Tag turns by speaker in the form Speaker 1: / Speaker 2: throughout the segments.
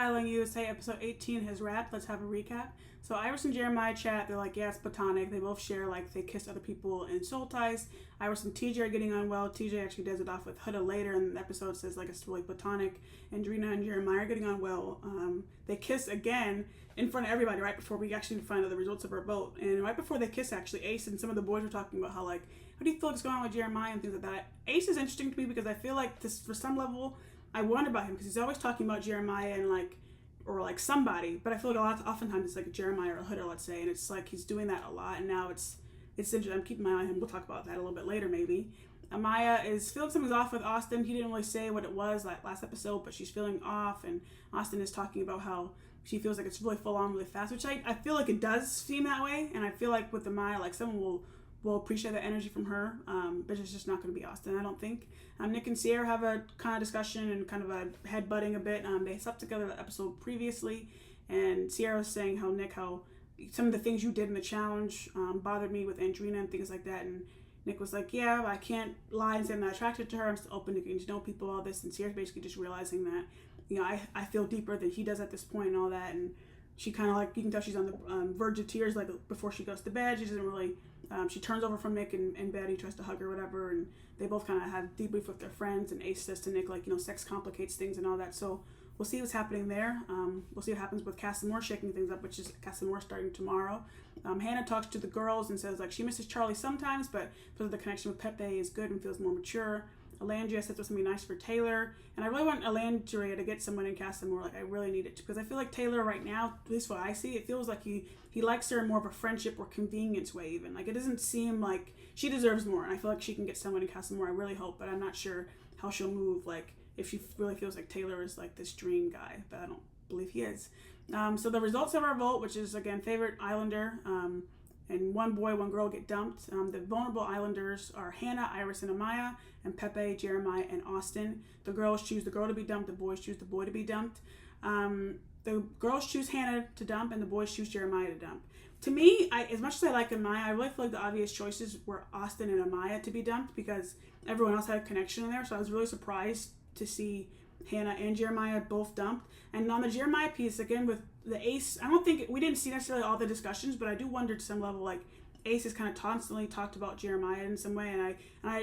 Speaker 1: Island USA episode 18 has wrapped. Let's have a recap. So Iris and Jeremiah chat. They're like, yeah, it's platonic. They both share like they kiss other people in soul ties. Iris and TJ are getting on well. TJ actually does it off with Huda later in the episode. Says like it's really platonic. And Drina and Jeremiah are getting on well. They kiss again in front of everybody right before we actually find out the results of our vote. And right before they kiss, actually, Ace and some of the boys were talking about how like, how do you feel like it's going on with Jeremiah and things like that. Ace is interesting to me because I feel like this for some level. I wonder about him because he's always talking about Jeremiah and like, or like somebody, but I feel like oftentimes it's like Jeremiah or Huda, let's say, and it's like he's doing that a lot, and now it's interesting. I'm keeping my eye on him. We'll talk about that a little bit later, maybe. Amaya is feeling something's off with Austin. He didn't really say what it was like last episode, but she's feeling off, and Austin is talking about how she feels like it's really full on really fast, which I feel like it does seem that way, and I feel like with Amaya, like someone will appreciate the energy from her, but it's just not going to be Austin, I don't think. Nick and Sierra have a kind of discussion and kind of a head-butting a bit. They slept together the episode previously, and Sierra was saying how some of the things you did in the challenge bothered me with Andrina and things like that, and Nick was like, yeah, I can't lie and say I'm not attracted to her, I'm still open to getting to know people, all this, and Sierra's basically just realizing that, you know, I feel deeper than he does at this point and all that, and she kind of like, you can tell she's on the verge of tears, like before she goes to bed. She doesn't really, she turns over from Nick in bed. He tries to hug her, whatever, and they both kind of have debrief with their friends. And Ace says to Nick, like, you know, sex complicates things and all that. So we'll see what's happening there. We'll see what happens with Casamore shaking things up, which is Casamore starting tomorrow. Hannah talks to the girls and says like she misses Charlie sometimes, but because of the connection with Pepe is good and feels more mature. Alandria says it's going to be nice for Taylor, and I really want Alandria to get someone in Casamore. Like I really need it because I feel like Taylor right now, at least what I see, it feels like he likes her in more of a friendship or convenience way even. Like it doesn't seem like she deserves more, and I feel like she can get someone in Casamore. I really hope, but I'm not sure how she'll move. Like if she really feels like Taylor is like this dream guy, but I don't believe he is. So the results of our vote, which is again favorite Islander, and one boy, one girl get dumped. The vulnerable Islanders are Hannah, Iris, and Amaya, and Pepe, Jeremiah, and Austin. The girls choose the girl to be dumped. The boys choose the boy to be dumped. The girls choose Hannah to dump, and the boys choose Jeremiah to dump. To me, as much as I like Amaya, I really feel like the obvious choices were Austin and Amaya to be dumped because everyone else had a connection in there. So I was really surprised to see Hannah and Jeremiah both dumped. And on the Jeremiah piece, again, with the Ace, I don't think, we didn't see necessarily all the discussions, but I do wonder to some level, like, Ace has kind of constantly talked about Jeremiah in some way, and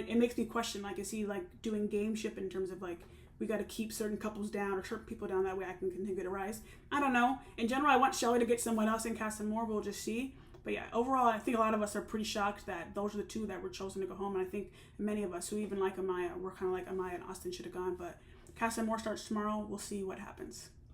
Speaker 1: it makes me question, like, is he, like, doing gameship in terms of, like, we got to keep certain couples down or certain people down, that way I can continue to rise? I don't know. In general, I want Shelly to get someone else in Casamore, we'll just see. But yeah, overall, I think a lot of us are pretty shocked that those are the two that were chosen to go home, and I think many of us who even like Amaya, we're kind of like Amaya and Austin should have gone, but Casamore starts tomorrow. We'll see what happens.